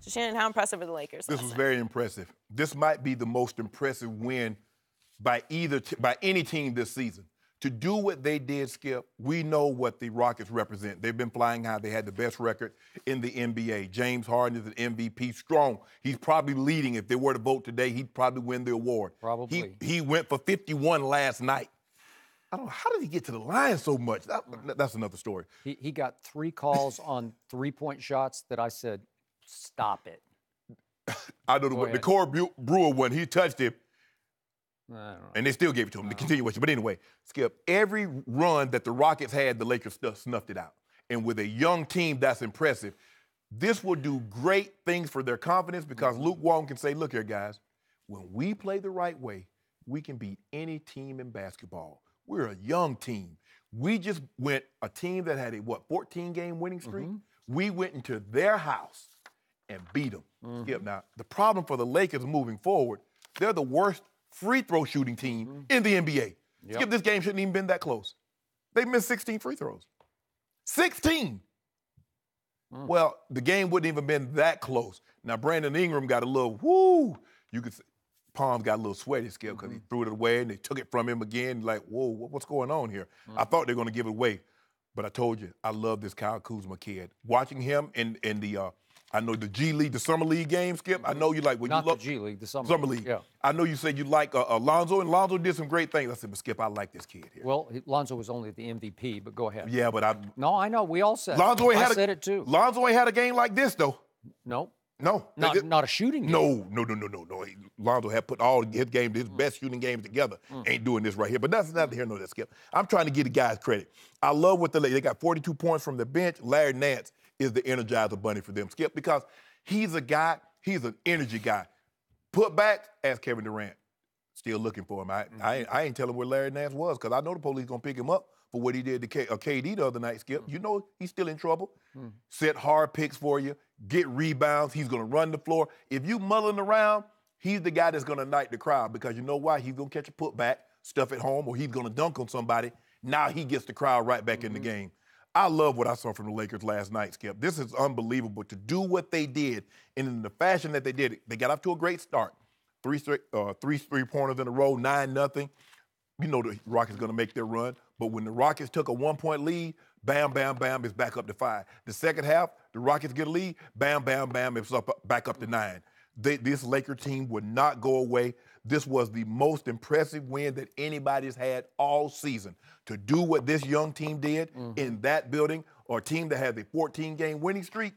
So, Shannon, how impressive were the Lakers? This was very impressive. This might be the most impressive win by any team this season. To do what they did, Skip, we know what the Rockets represent. They've been flying high. They had the best record in the NBA. James Harden is an MVP, strong. He's probably leading. If they were to vote today, he'd probably win the award. Probably. He went for 51 last night. I don't know, how did he get to the line so much? That's another story. He got 3 calls on 3-point shots that I said, stop it. I know the Corey Brewer one, he touched him. And they still gave it to him, the continuation. But anyway, Skip, every run that the Rockets had, the Lakers snuffed it out. And with a young team, that's impressive. This will do great things for their confidence because Luke Walton can say, look here, guys, when we play the right way, we can beat any team in basketball. We're a young team. We just went a team that had a, 14-game winning streak? We went into their house and beat them. Skip, now, the problem for the Lakers moving forward, they're the worst free throw shooting team in the NBA. Skip, this game shouldn't even been that close. They missed 16 free throws. 16! Well, the game wouldn't even been that close. Now, Brandon Ingram got a little, woo! You could say, palms got a little sweaty, Skip, because he threw it away and they took it from him again. Like, whoa, what's going on here? I thought they were going to give it away. But I told you, I love this Kyle Kuzma kid. Watching him in the I know the G League, the Summer League game, Skip. I know you like when Not you look. the G League, the Summer League. Yeah. I know you said you like Lonzo, and Lonzo did some great things. I said, but Skip, I like this kid here. Well, Lonzo was only the MVP, but go ahead. Yeah, but No, I know. We all said Lonzo it. ain't I said it too. Lonzo ain't had a game like this, though. No. No. Not a shooting game. No. Lonzo had put all his games, his best shooting games together. Ain't doing this right here. But that's neither here nor there, Skip. I'm trying to give the guys credit. I love what they got 42 points from the bench. Larry Nance is the energizer bunny for them, Skip, because he's a guy, he's an energy guy. Put back, ask Kevin Durant. Still looking for him. I ain't telling where Larry Nance was because I know the police going to pick him up for what he did to KD the other night, Skip. You know he's still in trouble. Set hard picks for you, get rebounds. He's going to run the floor. If you mulling around, he's the guy that's going to ignite the crowd because you know why? He's going to catch a putback, stuff at home, or he's going to dunk on somebody. Now he gets the crowd right back in the game. I love what I saw from the Lakers last night, Skip. This is unbelievable to do what they did and in the fashion that they did it. They got off to a great start. Three three-pointers in a row, 9-0. You know the Rockets going to make their run. But when the Rockets took a 1-point lead, bam, bam, bam, it's back up to 5. The second half, the Rockets get a lead, bam, bam, bam, it's back up to 9. This Laker team would not go away. This was the most impressive win that anybody's had all season. To do what this young team did in that building, or a team that has a 14-game winning streak,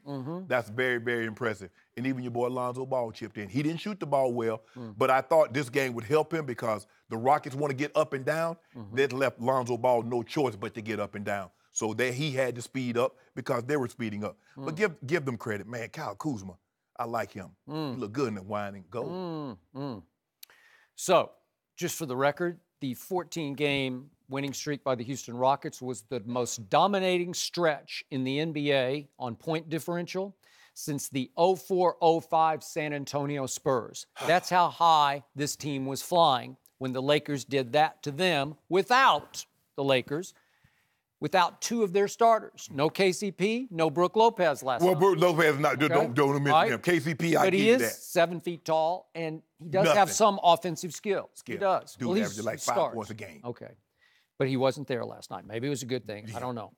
that's very, very impressive. And even your boy Lonzo Ball chipped in. He didn't shoot the ball well, but I thought this game would help him because the Rockets want to get up and down. That left Lonzo Ball no choice but to get up and down. So that he had to speed up because they were speeding up. But give them credit, man. Kyle Kuzma, I like him. He look good in the wine and gold. So, just for the record, the 14-game winning streak by the Houston Rockets was the most dominating stretch in the NBA on point differential since the 04-05 San Antonio Spurs. That's how high this team was flying when the Lakers did that to them without the Lakers. Without 2 of their starters. No KCP, no Brook Lopez last night. Well, Brook Lopez is not, don't mention him. KCP, I give you that. But he is 7 feet tall, and he does have some offensive skill. He does. Dude averaged like 5 points a game. Okay. But he wasn't there last night. Maybe it was a good thing. I don't know.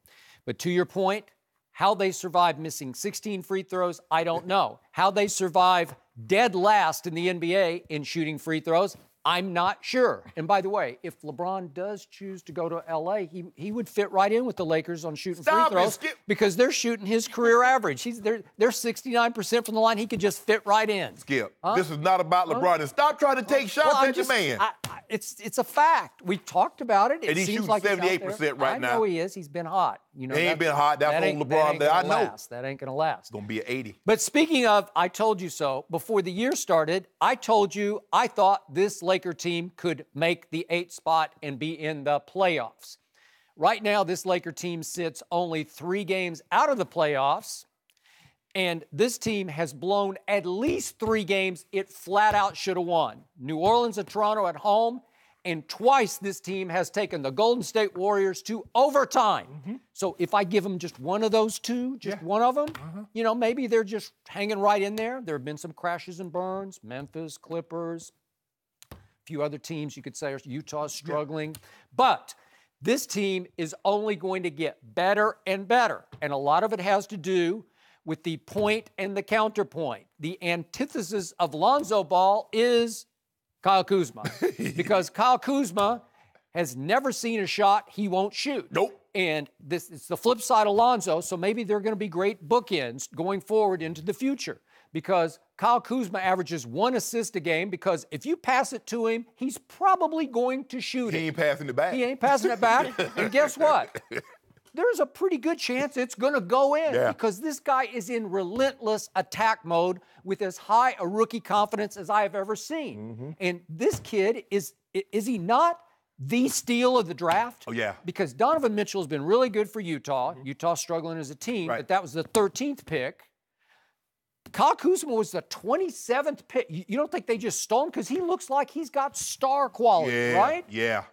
But to your point, how they survived missing 16 free throws, I don't know. How they survive dead last in the NBA in shooting free throws, I'm not sure. And by the way, if LeBron does choose to go to L.A., he would fit right in with the Lakers on shooting free throws because they're shooting his career average. They're 69% from the line. He could just fit right in. Skip, this is not about LeBron. And stop trying to take shots at your man. It's a fact. We've talked about it. And he's shooting like 78% right now. I know he is. He's been hot. You know, he ain't been hot. That's on LeBron. I know. That ain't going to last. It's going to be an 80. But speaking of, I told you so, before the year started, I told you I thought this Laker team could make the 8th spot and be in the playoffs. Right now, this Laker team sits only 3 games out of the playoffs, and this team has blown at least 3 games it flat out should have won. New Orleans and Toronto at home, And twice this team has taken the Golden State Warriors to overtime. So if I give them just one of those two, just one of them, you know, maybe they're just hanging right in there. There have been some crashes and burns. Memphis, Clippers, a few other teams you could say are Utah's struggling. But this team is only going to get better and better. And a lot of it has to do with the point and the counterpoint. The antithesis of Lonzo Ball is Kyle Kuzma, because Kyle Kuzma has never seen a shot he won't shoot. Nope. And it's the flip side of Lonzo, so maybe they're going to be great bookends going forward into the future, because Kyle Kuzma averages 1 assist a game, because if you pass it to him, he's probably going to shoot it. He ain't passing it back. He ain't passing it back. And guess what? There's a pretty good chance it's going to go in, because this guy is in relentless attack mode with as high a rookie confidence as I have ever seen. And this kid is he not the steal of the draft? Oh, yeah. Because Donovan Mitchell has been really good for Utah. Utah's struggling as a team, but that was the 13th pick. Kyle Kuzma was the 27th pick. You don't think they just stole him? Because he looks like he's got star quality, right? Yeah.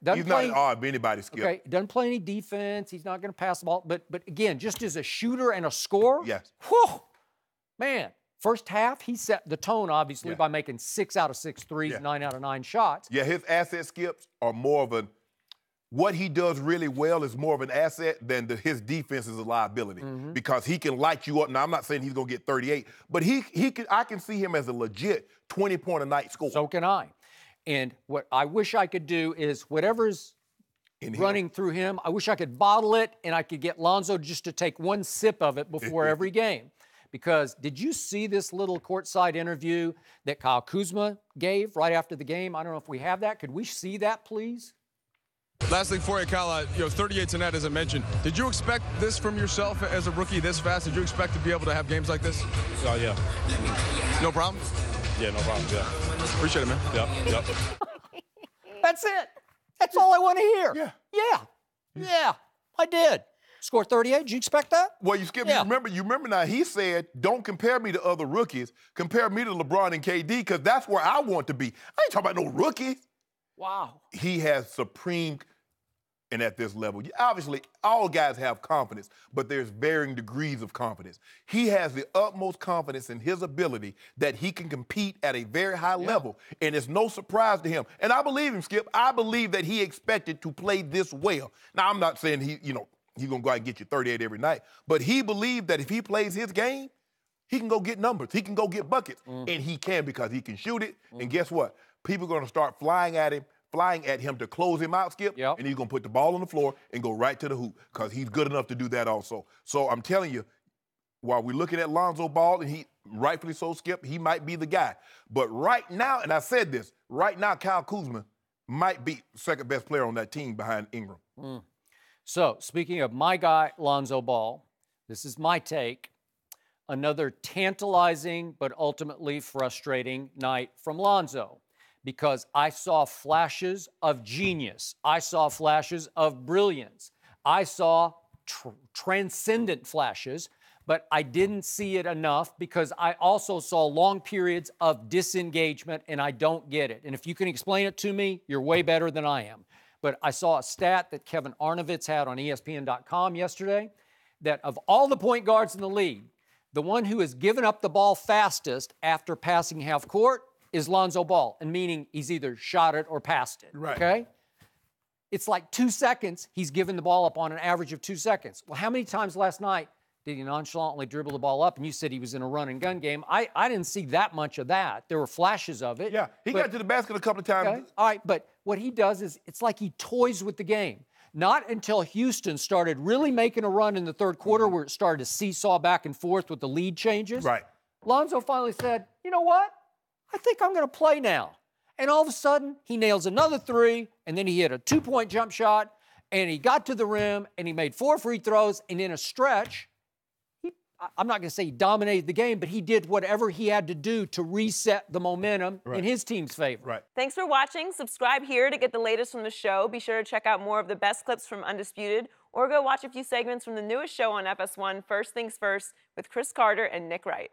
Doesn't He's play, not odd anybody, Skip. Okay, doesn't play any defense. He's not going to pass the ball. But again, just as a shooter and a scorer, whew, man, first half, he set the tone, obviously, by making 6 out of 6 threes, 9 out of 9 shots. Yeah, his asset, Skips, are more of an what he does really well is more of an asset than his defense is a liability, because he can light you up. Now, I'm not saying he's going to get 38, but I can see him as a legit 20-point-a-night scorer. So can I. And what I wish I could do is whatever's running through him, I wish I could bottle it and I could get Lonzo just to take 1 sip of it before every game. Because did you see this little courtside interview that Kyle Kuzma gave right after the game? I don't know if we have that. Could we see that, please? Last thing for you, Kyle, 38 tonight, as I mentioned. Did you expect this from yourself as a rookie this fast? Did you expect to be able to have games like this? Oh, yeah. No problem? Yeah, no problem, Appreciate it, man. Yep. That's it. That's all I want to hear. Yeah, I did. Score 38, did you expect that? Well, you remember now, he said, don't compare me to other rookies. Compare me to LeBron and KD, because that's where I want to be. I ain't talking about no rookies. Wow. He has supreme, and at this level, obviously all guys have confidence, but there's varying degrees of confidence. He has the utmost confidence in his ability that he can compete at a very high level, and it's no surprise to him. And I believe him, Skip. I believe that he expected to play this well. Now, I'm not saying he's going to go out and get you 38 every night, but he believed that if he plays his game, he can go get numbers. He can go get buckets, and he can, because he can shoot it. And guess what? People are going to start flying at him to close him out, Skip, and he's going to put the ball on the floor and go right to the hoop, because he's good enough to do that also. So I'm telling you, while we're looking at Lonzo Ball, and he rightfully so, Skip, he might be the guy. But right now, and I said this, right now Kyle Kuzma might be second best player on that team behind Ingram. So speaking of my guy, Lonzo Ball, this is my take. Another tantalizing but ultimately frustrating night from Lonzo, because I saw flashes of genius. I saw flashes of brilliance. I saw transcendent flashes, but I didn't see it enough, because I also saw long periods of disengagement, and I don't get it. And if you can explain it to me, you're way better than I am. But I saw a stat that Kevin Arnovitz had on ESPN.com yesterday, that of all the point guards in the league, the one who has given up the ball fastest after passing half court is Lonzo Ball, and meaning he's either shot it or passed it, okay? It's like 2 seconds, he's given the ball up on an average of 2 seconds. Well, how many times last night did he nonchalantly dribble the ball up? And you said he was in a run-and-gun game. I didn't see that much of that. There were flashes of it. Yeah, he got to the basket a couple of times. Okay. All right, but what he does is it's like he toys with the game. Not until Houston started really making a run in the third quarter, where it started to seesaw back and forth with the lead changes. Lonzo finally said, you know what? I think I'm going to play now. And all of a sudden, he nails another 3, and then he hit a 2-point jump shot, and he got to the rim, and he made 4 free throws, and in a stretch, I'm not going to say he dominated the game, but he did whatever he had to do to reset the momentum in his team's favor. Thanks for watching. Subscribe here to get the latest from the show. Be sure to check out more of the best clips from Undisputed, or go watch a few segments from the newest show on FS1, First Things First, with Chris Carter and Nick Wright.